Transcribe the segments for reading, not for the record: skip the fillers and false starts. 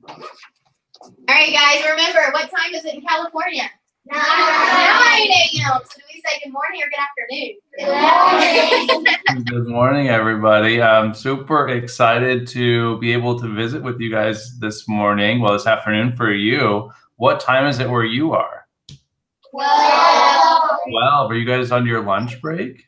All right, guys, remember, what time is it in California? 9 a.m. So do we say good morning or good afternoon? Good morning. Good morning, everybody. I'm super excited to be able to visit with you guys this morning, well, this afternoon for you. What time is it where you are? 12. Are you guys on your lunch break?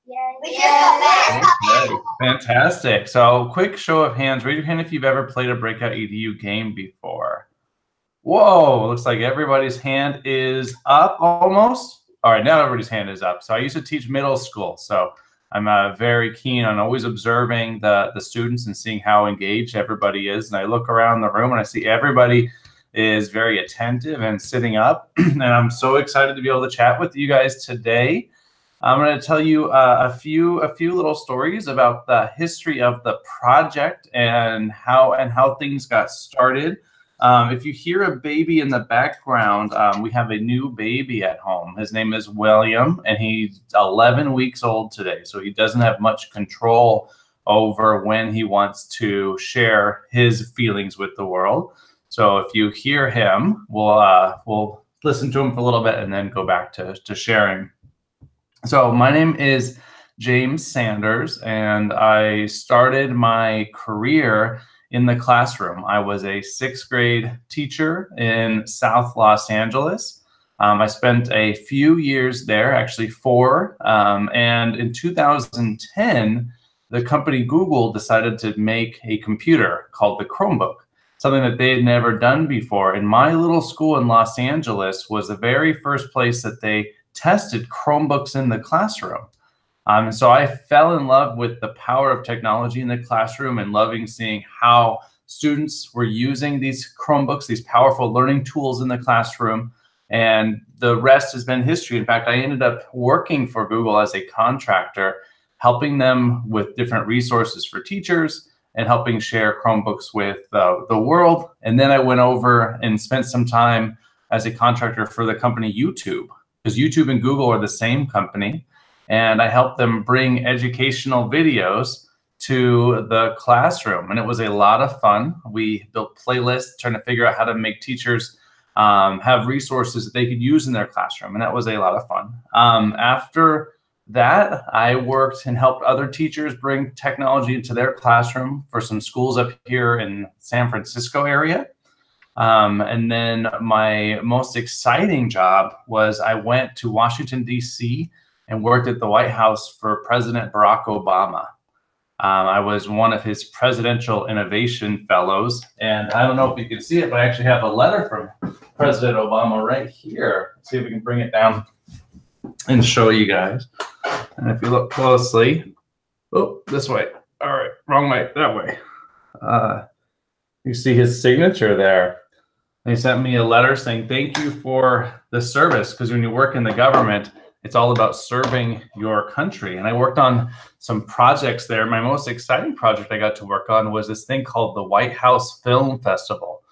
Yes. We just got back. Okay. Fantastic. So quick show of hands. Raise your hand if you've ever played a Breakout EDU game before. Whoa, looks like everybody's hand is up almost. All right, now everybody's hand is up. So I used to teach middle school, so I'm very keen on always observing the students and seeing how engaged everybody is. And I look around the room and I see everybody is very attentive and sitting up. And I'm so excited to be able to chat with you guys today. I'm going to tell you a few little stories about the history of the project and how things got started. If you hear a baby in the background, we have a new baby at home. His name is William, and he's 11 weeks old today. So he doesn't have much control over when he wants to share his feelings with the world. So if you hear him, we'll listen to him for a little bit and then go back to sharing. So my name is James Sanders, and I started my career in the classroom. I was a 6th grade teacher in South Los Angeles. I spent a few years there, actually 4, and in 2010, the company Google decided to make a computer called the Chromebook, something that they had never done before. And my little school in Los Angeles was the very first place that they tested Chromebooks in the classroom. And so I fell in love with the power of technology in the classroom and loving seeing how students were using these Chromebooks, these powerful learning tools in the classroom. And the rest has been history. In fact, I ended up working for Google as a contractor, helping them with different resources for teachers and helping share Chromebooks with the world. And then I went over and spent some time as a contractor for the company YouTube, because YouTube and Google are the same company. And I helped them bring educational videos to the classroom. And it was a lot of fun. We built playlists trying to figure out how to make teachers have resources that they could use in their classroom. And that was a lot of fun. After that, I worked and helped other teachers bring technology into their classroom for some schools up here in San Francisco area. And then my most exciting job was I went to Washington, D.C. and worked at the White House for President Barack Obama. I was one of his Presidential Innovation Fellows. And I don't know if you can see it, but I actually have a letter from President Obama right here. Let's see if we can bring it down and show you guys. And if you look closely, oh, this way. All right, wrong way, that way. You see his signature there. He sent me a letter saying, thank you for the service, because when you work in the government, it's all about serving your country. And I worked on some projects there. My most exciting project I got to work on was this thing called the White House Film Festival,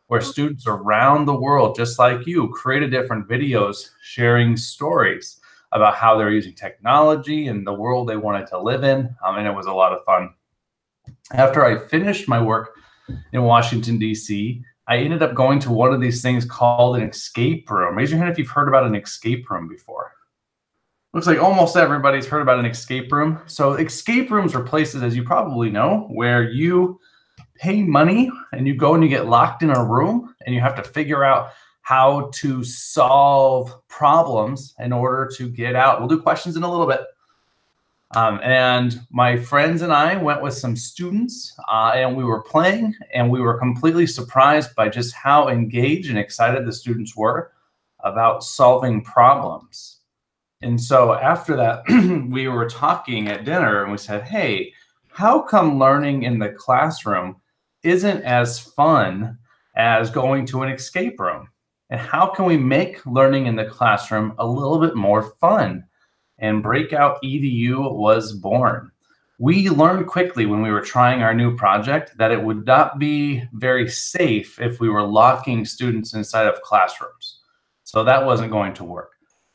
where students around the world, just like you, created different videos sharing stories about how they're using technology and the world they wanted to live in. And it was a lot of fun. After I finished my work in Washington, D.C., I ended up going to one of these things called an escape room. Raise your hand if you've heard about an escape room before. Looks like almost everybody's heard about an escape room. So escape rooms are places, as you probably know, where you pay money and you go and you get locked in a room and you have to figure out how to solve problems in order to get out. We'll do questions in a little bit. And my friends and I went with some students and we were playing, and we were completely surprised by just how engaged and excited the students were about solving problems. And so after that, we were talking at dinner and we said, hey, how come learning in the classroom isn't as fun as going to an escape room? And how can we make learning in the classroom a little bit more fun? And BreakoutEDU was born. We learned quickly when we were trying our new project that it would not be very safe if we were locking students inside of classrooms. So that wasn't going to work.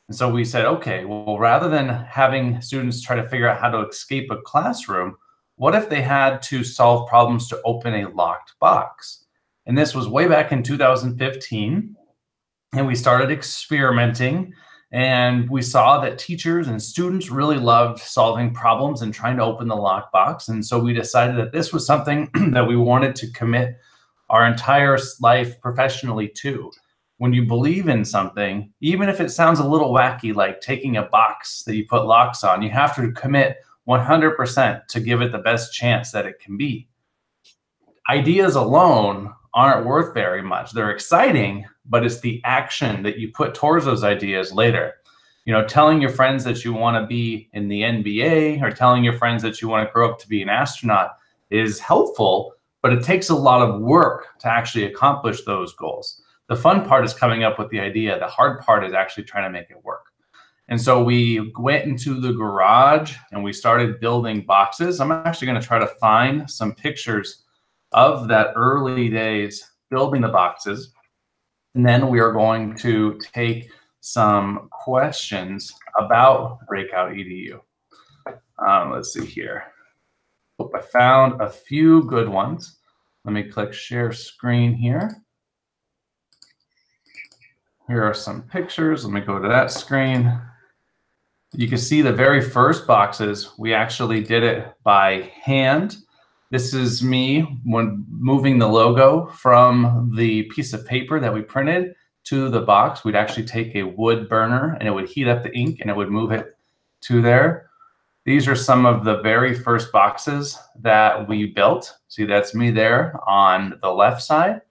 And so we said, okay, well, rather than having students try to figure out how to escape a classroom, what if they had to solve problems to open a locked box? And this was way back in 2015. And we started experimenting, and we saw that teachers and students really loved solving problems and trying to open the lockbox. And so we decided that this was something that we wanted to commit our entire life professionally to. When you believe in something, even if it sounds a little wacky, like taking a box that you put locks on, you have to commit 100% to give it the best chance that it can be. Ideas alone aren't worth very much. They're exciting, but it's the action that you put towards those ideas later. You know, telling your friends that you want to be in the NBA or telling your friends that you want to grow up to be an astronaut is helpful, but it takes a lot of work to actually accomplish those goals. The fun part is coming up with the idea. The hard part is actually trying to make it work. And so we went into the garage and we started building boxes. I'm actually going to try to find some pictures of that early days building the boxes. And then we are going to take some questions about BreakoutEDU. Let's see here. Hope I found a few good ones. Let me click share screen here. Here are some pictures. Let me go to that screen. You can see the very first boxes, we actually did it by hand. This is me when moving the logo from the piece of paper that we printed to the box. We'd actually take a wood burner and it would heat up the ink and it would move it to there. These are some of the very first boxes that we built. See, that's me there on the left side,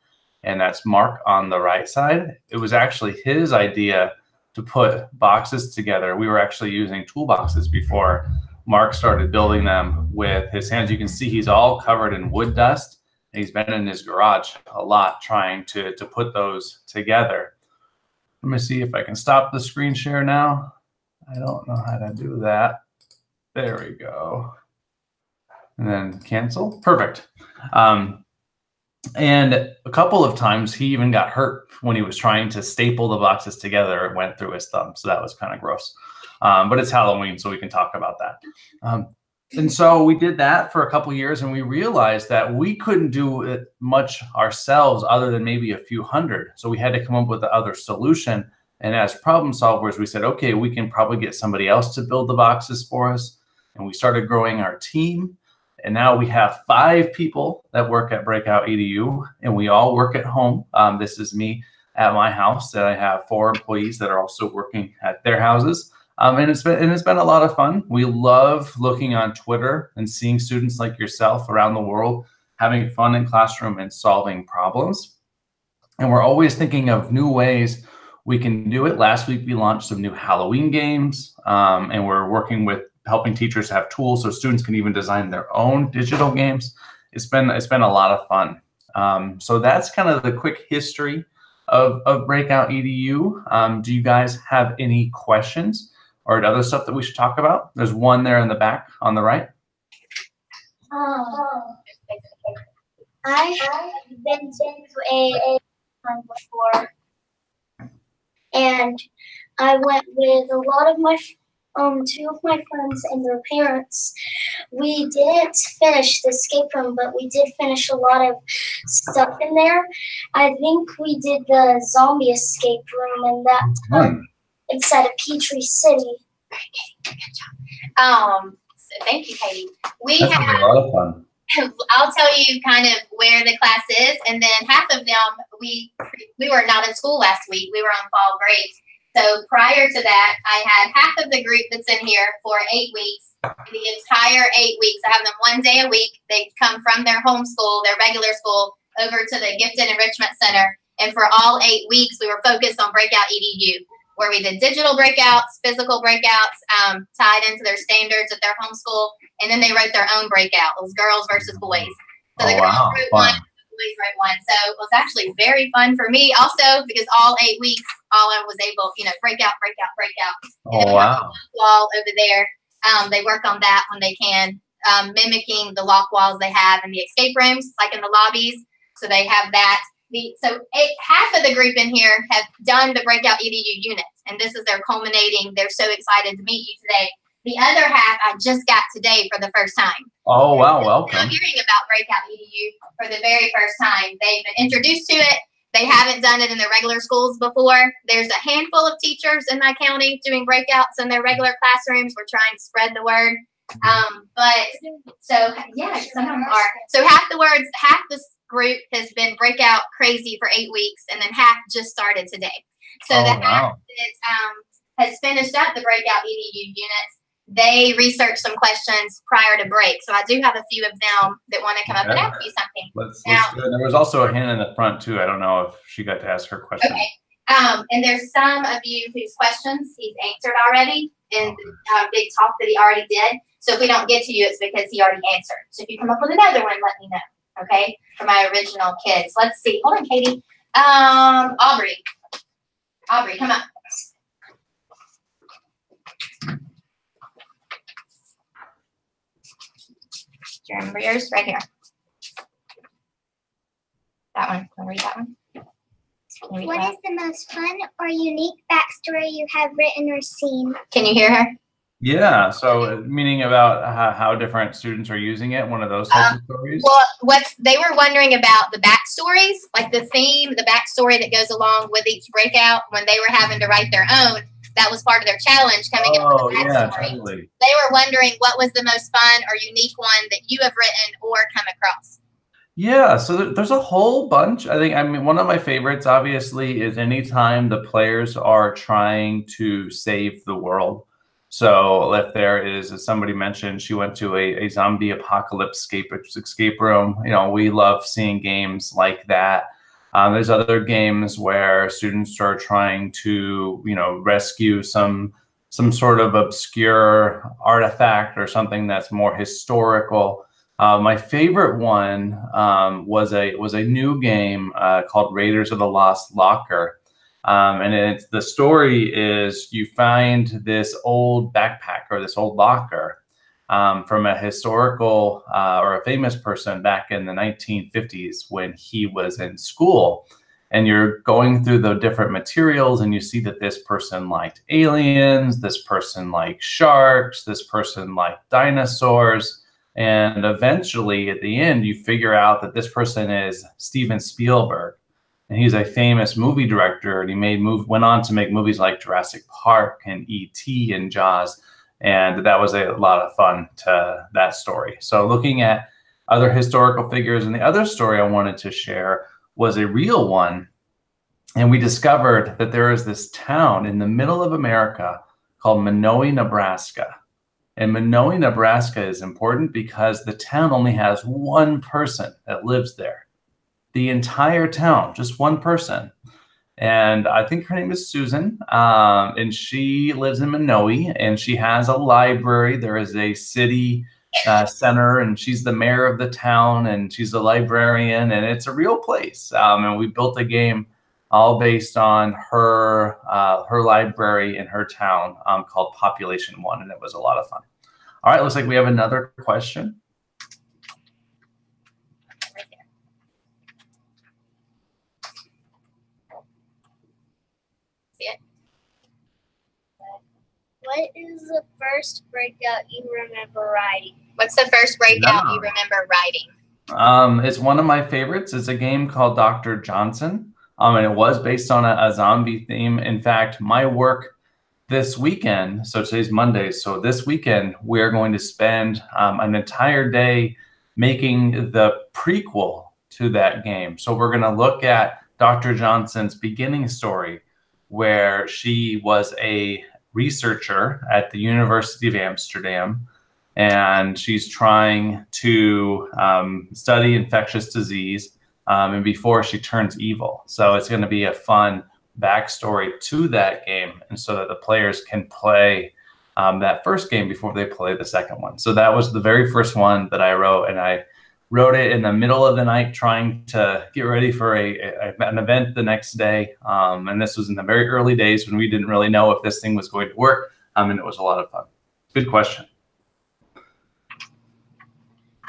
and that's Mark on the right side. It was actually his idea to put boxes together. We were actually using toolboxes before Mark started building them with his hands. You can see he's all covered in wood dust. And he's been in his garage a lot trying to put those together. Let me see if I can stop the screen share now. I don't know how to do that. There we go. And then cancel. Perfect. And a couple of times he even got hurt when he was trying to staple the boxes together. It went through his thumb, so that was kind of gross. But it's Halloween, so we can talk about that. And so we did that for a couple of years, and we realized that we couldn't do it much ourselves other than maybe a few hundred. So we had to come up with another solution. And as problem solvers, we said, okay, we can probably get somebody else to build the boxes for us. And we started growing our team. And now we have 5 people that work at BreakoutEDU, and we all work at home. This is me at my house, and I have 4 employees that are also working at their houses. And it's been a lot of fun. We love looking on Twitter and seeing students like yourself around the world having fun in classroom and solving problems. And we're always thinking of new ways we can do it. Last week, we launched some new Halloween games, and we're working with helping teachers have tools so students can even design their own digital games. It's been a lot of fun. So that's kind of the quick history of BreakoutEDU. Do you guys have any questions or other stuff that we should talk about? There's one there in the back on the right. I have been to a one before, and I went with a lot of my 2 of my friends and their parents. We didn't finish the escape room, but we did finish a lot of stuff in there. I think we did the zombie escape room and that inside of Petrie City. Thank you, Katie. That's a lot of fun. I'll tell you kind of where the class is, and then half of them we were not in school last week. We were on fall break. So prior to that, I had half of the group that's in here for 8 weeks. The entire 8 weeks, I have them 1 day a week. They come from their home school, their regular school, over to the Gifted Enrichment Center. And for all 8 weeks, we were focused on BreakoutEDU, where we did digital breakouts, physical breakouts, tied into their standards at their home school. And then they wrote their own breakout. It was girls versus boys. So the girls wrote one, the boys wrote one. So it was actually very fun for me also, because all 8 weeks, all I was able, breakout. Oh, wow. Wall over there. They work on that when they can, mimicking the lock walls they have in the escape rooms, like in the lobbies. So they have that. Half of the group in here have done the BreakoutEDU unit, and this is their culminating. They're so excited to meet you today. The other half I just got today for the first time. Oh, wow. Now Welcome. hearing about Breakout EDU for the very first time. They've been introduced to it. They haven't done it in their regular schools before. There's a handful of teachers in my county doing breakouts in their regular classrooms. We're trying to spread the word. But so, yeah, some of them are. So half this group has been breakout crazy for 8 weeks, and then half just started today. So the half that has finished up the Breakout EDU units, they researched some questions prior to break. So I do have a few of them that want to come up and ask you something. Let's do it. There was also a hand in the front too. I don't know if she got to ask her question. Okay. And there's some of you whose questions he's answered already in the big talk that he already did. So if we don't get to you, it's because he already answered. So if you come up with another one, let me know. Okay. For my original kids. Let's see. Hold on, Katie. Aubrey, come up. Do you remember yours? Right here. That one. Want to read that one? What is the most fun or unique backstory you have written or seen? Can you hear her? Yeah. So meaning about how different students are using it, one of those types of stories? Well, they were wondering about the backstories, like the theme, the backstory that goes along with each breakout when they were having to write their own. That was part of their challenge coming up with a backstory. Yeah, totally. They were wondering what was the most fun or unique one that you have written or come across. Yeah, so there's a whole bunch. I mean, one of my favorites, obviously, is anytime the players are trying to save the world. So if there is, as somebody mentioned, she went to a zombie apocalypse escape room. You know, we love seeing games like that. There's other games where students are trying to, you know, rescue some sort of obscure artifact or something that's more historical. My favorite one was a new game called Raiders of the Lost Locker. And the story is you find this old backpack or this old locker from a historical or a famous person back in the 1950s when he was in school. And you're going through the different materials and you see that this person liked aliens, this person liked sharks, this person liked dinosaurs. And eventually at the end, you figure out that this person is Steven Spielberg. And he's a famous movie director, and he went on to make movies like Jurassic Park and E.T. and Jaws. And that was a lot of fun to that story. So looking at other historical figures, and the other story I wanted to share was a real one. And we discovered that there is this town in the middle of America called Minoa, Nebraska. And Minoa, Nebraska is important because the town only has one person that lives there. The entire town, just one person. And I think her name is Susan, and she lives in Minoa, and she has a library. There is a city center, and she's the mayor of the town, and she's a librarian, and it's a real place. And we built a game all based on her library in her town called Population One, and it was a lot of fun. All right, looks like we have another question. What is the first breakout you remember writing? What's the first breakout you remember writing? It's one of my favorites. It's a game called Dr. Johnson, and it was based on a zombie theme. In fact, my work this weekend, so today's Monday, so this weekend we're going to spend an entire day making the prequel to that game. So we're going to look at Dr. Johnson's beginning story, where she was a researcher at the University of Amsterdam, and she's trying to study infectious disease and before she turns evil. So it's going to be a fun backstory to that game, and so that the players can play that first game before they play the second one. So that was the very first one that I wrote, and I wrote it in the middle of the night trying to get ready for an event the next day. And this was in the very early days when we didn't really know if this thing was going to work. And it was a lot of fun. Good question.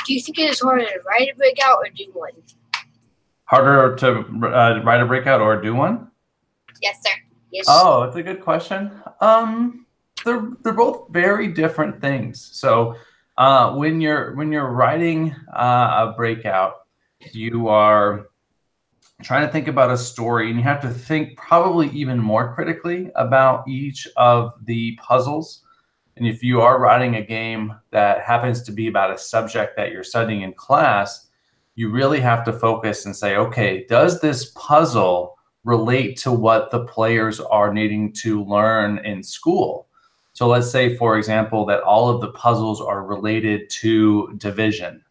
Do you think it is harder to write a breakout or do one? Harder to write a breakout or do one? Yes, sir. Yes. Oh, that's a good question. They're both very different things. So When you're writing a breakout, you are trying to think about a story, and you have to think probably even more critically about each of the puzzles. And if you are writing a game that happens to be about a subject that you're studying in class, you really have to focus and say, okay, does this puzzle relate to what the players are needing to learn in school? So let's say, for example, that all of the puzzles are related to division.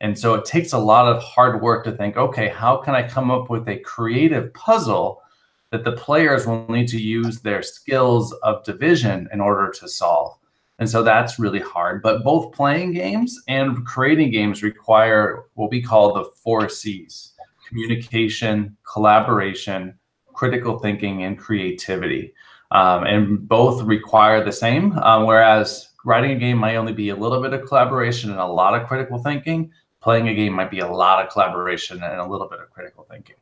And so it takes a lot of hard work to think, okay, how can I come up with a creative puzzle that the players will need to use their skills of division in order to solve? And so that's really hard. But both playing games and creating games require what we call the 4 C's: communication, collaboration, critical thinking, and creativity. And both require the same, whereas writing a game might only be a little bit of collaboration and a lot of critical thinking. Playing a game might be a lot of collaboration and a little bit of critical thinking.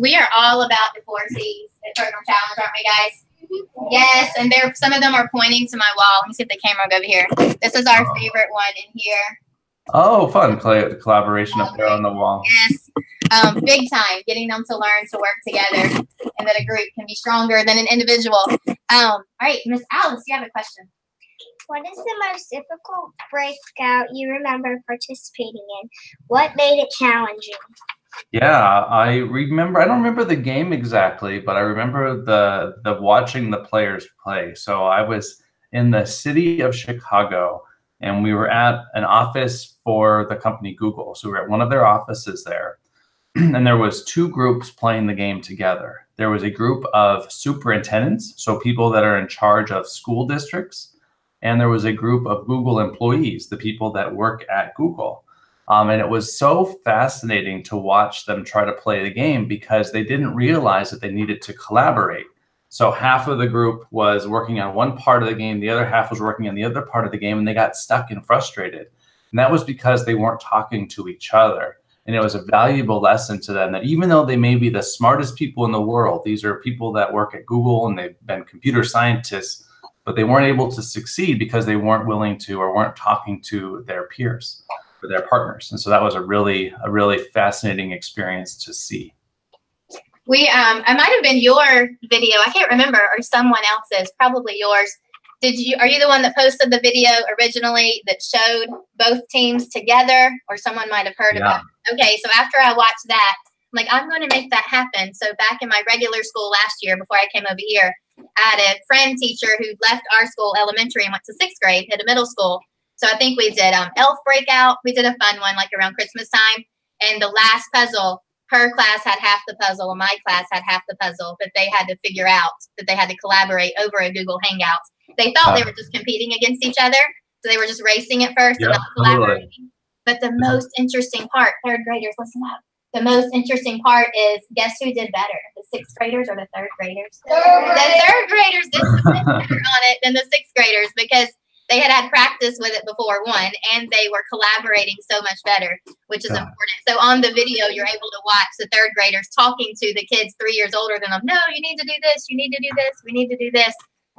We are all about the 4 C's at Program Challenge, aren't we, guys? Yes, and some of them are pointing to my wall. Let me see if the camera will go over here. This is our favorite one in here. Oh, fun. Collaboration up there on the wall. Yes, big time. Getting them to learn to work together and that a group can be stronger than an individual. All right, Miss Alice, you have a question. What is the most difficult breakout you remember participating in? What made it challenging? Yeah, I remember. I don't remember the game exactly, but I remember the watching the players play. So I was in the city of Chicago, and we were at an office for the company Google. So we were at one of their offices there, and there was 2 groups playing the game together. There was a group of superintendents, so people that are in charge of school districts, and there was a group of Google employees, the people that work at Google. And it was so fascinating to watch them try to play the game because they didn't realize that they needed to collaborate. So half of the group was working on one part of the game, the other half was working on the other part of the game, and they got stuck and frustrated. And that was because they weren't talking to each other. And it was a valuable lesson to them that even though they may be the smartest people in the world, these are people that work at Google and they've been computer scientists, but they weren't able to succeed because they weren't willing to or weren't talking to their peers or their partners. And so that was a really fascinating experience to see. I might have been your video, I can't remember, or someone else's, probably yours. Are you the one that posted the video originally that showed both teams together, or someone might have heard about it? Okay, so after I watched that, I'm like, I'm going to make that happen. So back in my regular school last year, before I came over here, I had a friend teacher who left our school elementary and went to 6th grade, hit a middle school. So I think we did elf breakout. We did a fun one like around Christmas time. And the last puzzle, her class had half the puzzle and my class had half the puzzle, but they had to figure out that they had to collaborate over a Google Hangout. They thought they were just competing against each other. So they were just racing at first and not collaborating. Totally. But the most interesting part, 3rd graders, listen up. The most interesting part is, guess who did better? The 6th graders or the 3rd graders? The 3rd graders did better on it than the 6th graders because they had practice with it before one, and they were collaborating so much better, which is important. So on the video, you're able to watch the 3rd graders talking to the kids 3 years older than them. No, you need to do this. You need to do this. We need to do this.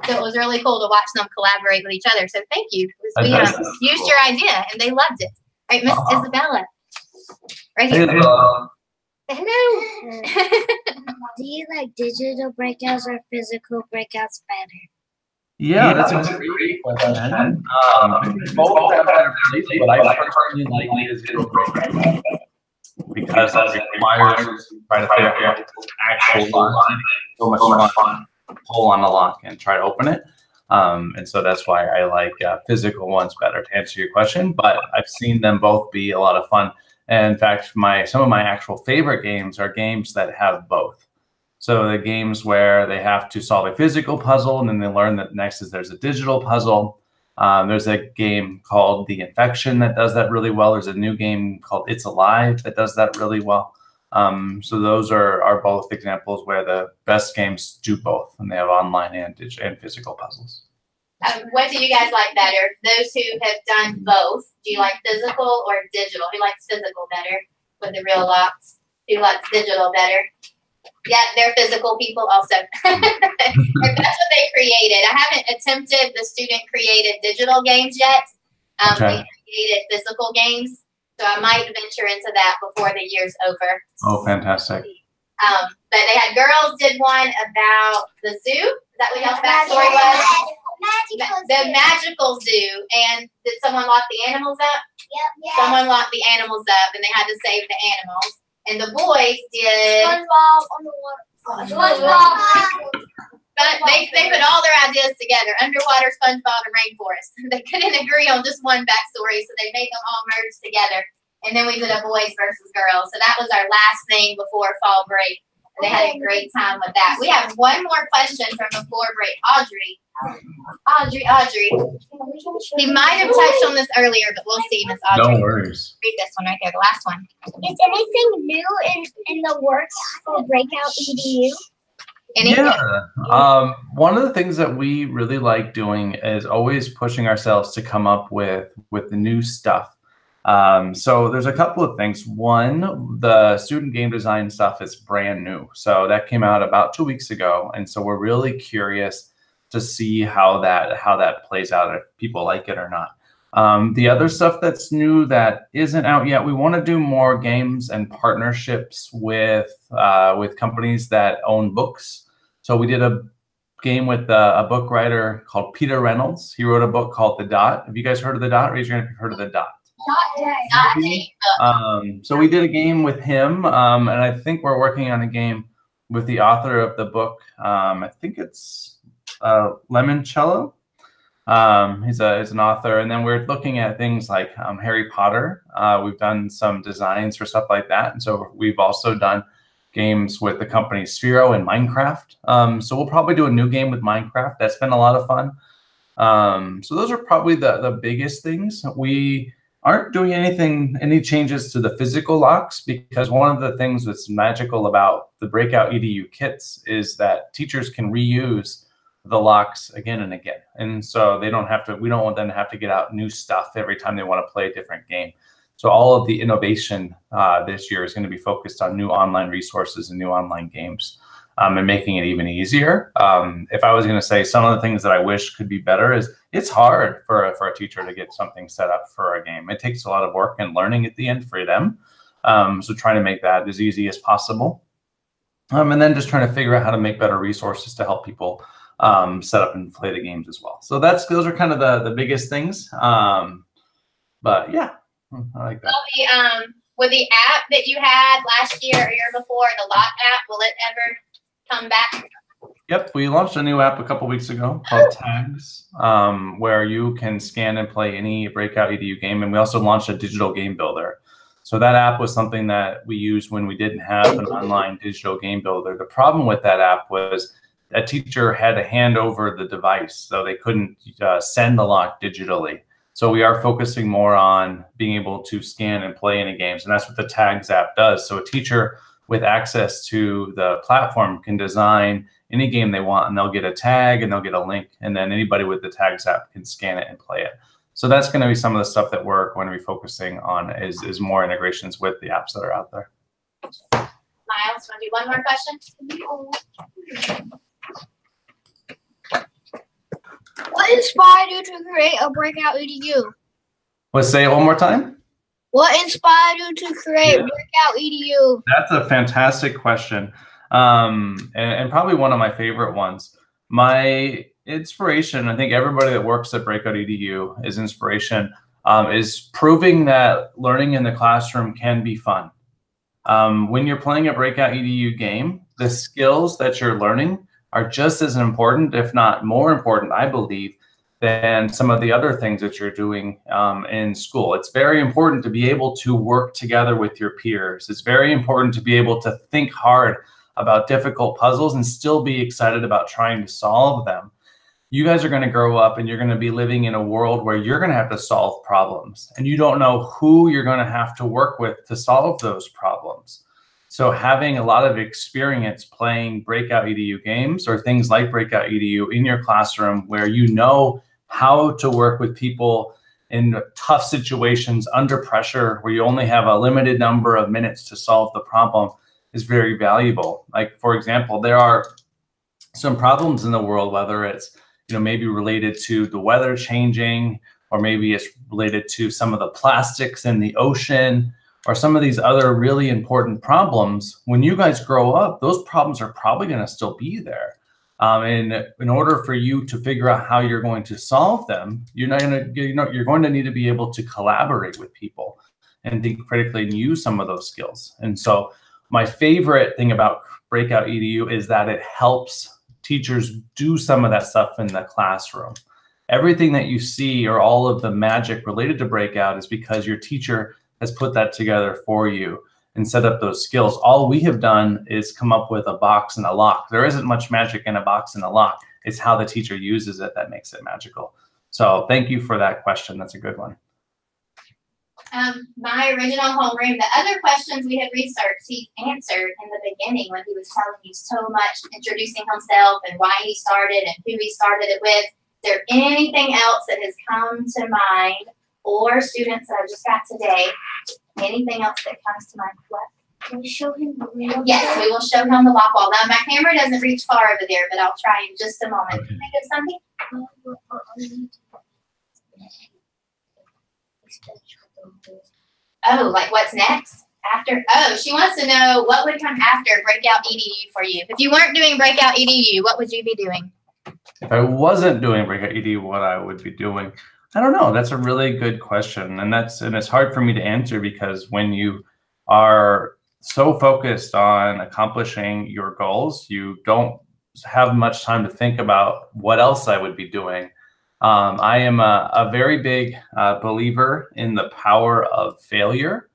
So it was really cool to watch them collaborate with each other. So thank you. We used your idea, and they loved it. All right, Miss Isabella. Right here. Hello. Do you like digital breakouts or physical breakouts better? Yeah, that's a great question. Both have their place, but I personally like digital breakout because it requires try to figure out actual lock. So much fun. Pull on the lock and try to open it. And so that's why I like physical ones better, to answer your question. But I've seen them both be a lot of fun. And in fact, some of my actual favorite games are games that have both. So the games where they have to solve a physical puzzle, and then they learn that next is there's a digital puzzle. There's a game called The Infection that does that really well. There's a new game called It's Alive that does that really well. So those are both examples where the best games do both, and they have online and physical puzzles. What do you guys like better? Those who have done both, do you like physical or digital? Who likes physical better with the real locks? Who likes digital better? Yeah, they're physical people also. That's what they created. I haven't attempted the student-created digital games yet, We created physical games, so I might venture into that before the year's over. Oh, fantastic. But they had girls did one about the zoo. Is that what y'all's backstory was? The magical zoo. And did someone lock the animals up? Yep. Someone locked the animals up, and they had to save the animals. And the boys did. SpongeBob on the water. SpongeBob. But they put all their ideas together. Underwater, SpongeBob, and rainforest. They couldn't agree on just one backstory, so they made them all merge together. And then we did a boys versus girls. So that was our last thing before fall break. And they had a great time with that. We have one more question from before break. Audrey. We might have touched on this earlier, but we'll see, Miss Audrey. No worries. Read this one right there, the last one. Is anything new in the works for BreakoutEDU? Yeah. One of the things that we really like doing is always pushing ourselves to come up with the new stuff. So there's a couple of things. One, the student game design stuff is brand new. So that came out about 2 weeks ago. And so we're really curious to see how that plays out, if people like it or not. The other stuff that's new that isn't out yet, we want to do more games and partnerships with companies that own books. So we did a game with a book writer called Peter Reynolds. He wrote a book called The Dot. Have you guys heard of The Dot? Raise your hand if you've heard of The Dot. So we did a game with him, and I think we're working on a game with the author of the book. I think it's Lemoncello. He's an author, and then we're looking at things like Harry Potter. We've done some designs for stuff like that, and so we've also done games with the company Sphero and Minecraft. So we'll probably do a new game with Minecraft. That's been a lot of fun. So those are probably the biggest things. We aren't doing any changes to the physical locks, because one of the things that's magical about the BreakoutEDU kits is that teachers can reuse the locks again and again. And so we don't want them to have to get out new stuff every time they want to play a different game. So all of the innovation this year is going to be focused on new online resources and new online games, and making it even easier. If I was going to say some of the things that I wish could be better, is it's hard for a teacher to get something set up for a game. It takes a lot of work and learning at the end for them. So trying to make that as easy as possible. And then just trying to figure out how to make better resources to help people set up and play the games as well. So those are kind of the biggest things. But yeah, I like that. With the app that you had last year or year before, the lock app, will it ever come back? Yep, we launched a new app a couple weeks ago called Tags, where you can scan and play any BreakoutEDU game. And we also launched a digital game builder. So that app was something that we used when we didn't have an online digital game builder. The problem with that app was a teacher had to hand over the device, so they couldn't send the lock digitally. So we are focusing more on being able to scan and play any games, and that's what the Tags app does. So a teacher with access to the platform can design any game they want, and they'll get a tag and they'll get a link, and then anybody with the Tags app can scan it and play it. So that's going to be some of the stuff that we're going to be focusing on is more integrations with the apps that are out there. Miles, want to do one more question? What inspired you to create a BreakoutEDU? Let's say it one more time. What inspired you to create BreakoutEDU? That's a fantastic question, and probably one of my favorite ones. My inspiration, I think everybody that works at BreakoutEDU is inspiration, is proving that learning in the classroom can be fun. When you're playing a BreakoutEDU game, the skills that you're learning are just as important, if not more important, I believe, than some of the other things that you're doing in school. It's very important to be able to work together with your peers. It's very important to be able to think hard about difficult puzzles and still be excited about trying to solve them. You guys are going to grow up and you're going to be living in a world where you're going to have to solve problems, and you don't know who you're going to have to work with to solve those problems. So having a lot of experience playing BreakoutEDU games or things like BreakoutEDU in your classroom, where you know how to work with people in tough situations under pressure, where you only have a limited number of minutes to solve the problem, is very valuable. Like, for example, there are some problems in the world, whether it's maybe related to the weather changing, or maybe it's related to some of the plastics in the ocean, or some of these other really important problems. When you guys grow up, those problems are probably going to still be there. And in order for you to figure out how you're going to solve them, you're going to need to be able to collaborate with people and think critically and use some of those skills. And so my favorite thing about Breakout EDU is that it helps teachers do some of that stuff in the classroom. Everything that you see, or all of the magic related to Breakout, is because your teacher has put that together for you and set up those skills. All we have done is come up with a box and a lock. There isn't much magic in a box and a lock. It's how the teacher uses it that makes it magical. So thank you for that question. That's a good one. My original homeroom, the other questions we had researched, he answered in the beginning when he was telling you so much, introducing himself and why he started and who he started it with. Is there anything else that has come to mind, or students that I just got today, anything else that comes to mind? What? Can we show him the real? Yes, we will show him the lock wall. Now, my camera doesn't reach far over there, but I'll try in just a moment. Okay. Can I get something? Oh, like what's next? After, oh, she wants to know what would come after Breakout EDU for you. If you weren't doing Breakout EDU, what would you be doing? If I wasn't doing Breakout EDU, what I would be doing? I don't know. That's a really good question. And it's hard for me to answer, because when you are so focused on accomplishing your goals, you don't have much time to think about what else I would be doing. I am a very big believer in the power of failure,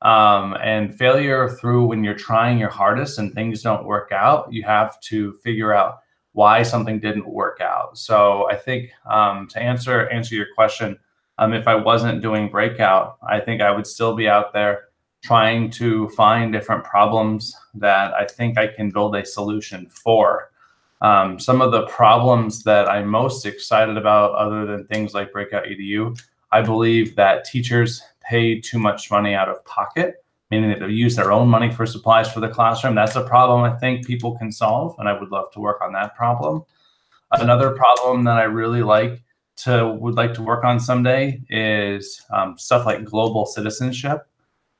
and failure through when you're trying your hardest and things don't work out. You have to figure out why something didn't work out. So I think to answer your question, if I wasn't doing Breakout, I think I would still be out there trying to find different problems that I think I can build a solution for. Some of the problems that I'm most excited about, other than things like Breakout EDU, I believe that teachers pay too much money out of pocket, meaning that they use their own money for supplies for the classroom. That's a problem I think people can solve, and I would love to work on that problem. Another problem that I really would like to work on someday is stuff like global citizenship.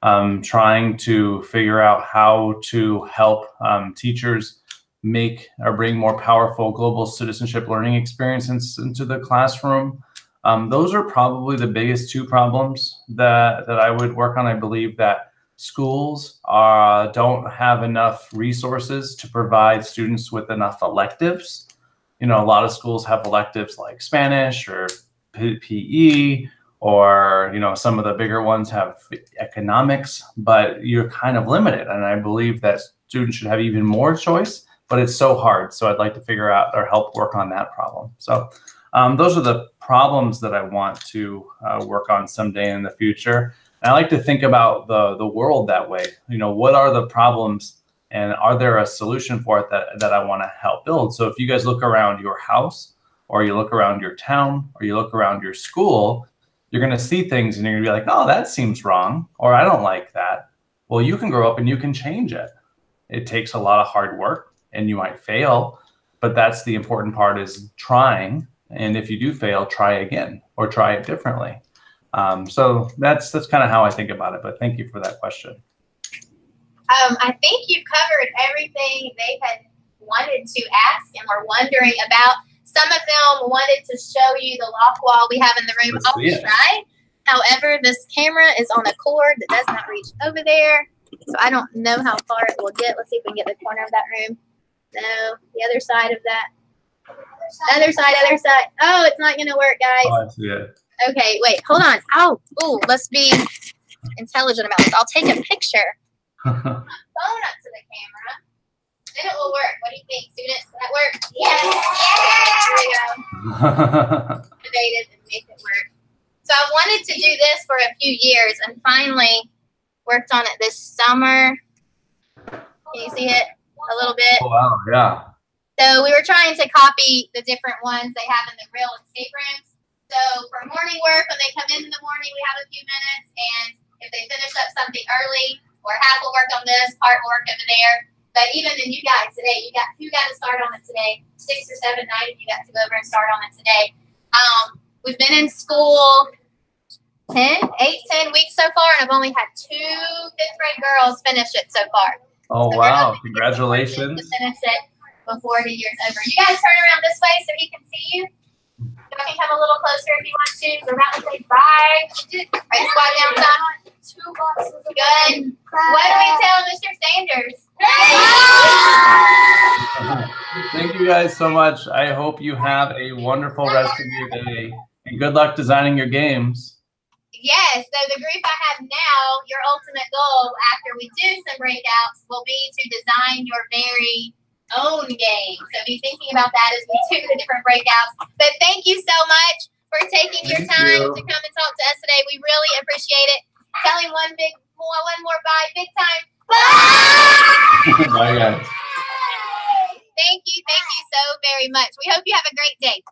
Trying to figure out how to help teachers make or bring more powerful global citizenship learning experiences into the classroom. Those are probably the biggest two problems that I would work on. I believe that schools don't have enough resources to provide students with enough electives. You know, a lot of schools have electives like Spanish or PE, or, you know, some of the bigger ones have economics, but you're kind of limited. And I believe that students should have even more choice, but it's so hard. So I'd like to figure out or help work on that problem. So those are the problems that I want to work on someday in the future. And I like to think about the world that way. You know, what are the problems, and are there a solution for it that I want to help build? So if you guys look around your house, or you look around your town, or you look around your school, you're going to see things and you're going to be like, oh, that seems wrong, or I don't like that. Well, you can grow up and you can change it. It takes a lot of hard work, and you might fail, but that's the important part, is trying. And if you do fail, try again, or try it differently. So that's kind of how I think about it. But thank you for that question. I think you've covered everything they had wanted to ask and were wondering about. Some of them wanted to show you the lock wall we have in the room. I'll try. However, this camera is on a cord that does not reach over there, so I don't know how far it will get. Let's see if we can get the corner of that room. No, the other side of that. Other side. Oh, it's not going to work, guys. Oh, I see it. Okay, wait, hold on. Oh, let's be intelligent about this. I'll take a picture. Phone up to the camera. Then it will work. What do you think, students? Will that work? Yes. Here we go. Innovative and make it work. So I wanted to do this for a few years, and finally worked on it this summer. Can you see it a little bit? Oh, wow, yeah. So we were trying to copy the different ones they have in the real escape rooms. So for morning work, when they come in the morning, we have a few minutes, and if they finish up something early, or half will work on this, part will work over there. But even in you guys today, who got to start on it today? 6 or 7, 9 of you got to go over and start on it today. We've been in school 10 weeks so far, and I've only had 2 fifth grade girls finish it so far. Oh, So wow. Congratulations. to finish it before the year's over. You guys turn around this way so he can see you. Y'all can come a little closer if you want to. We're about to say bye. Are you squat down, Tom? 2 boxes. Good. What do we tell Mr. Sanders? Thank you guys so much. I hope you have a wonderful rest of your day. And good luck designing your games. Yes, so the group I have now, your ultimate goal after we do some breakouts will be to design your very own game. So be thinking about that as we do the different breakouts. But thank you so much for taking your time to come and talk to us today. We really appreciate it. Tell him one more bye, big time. Bye! Bye, guys. Thank you so very much. We hope you have a great day.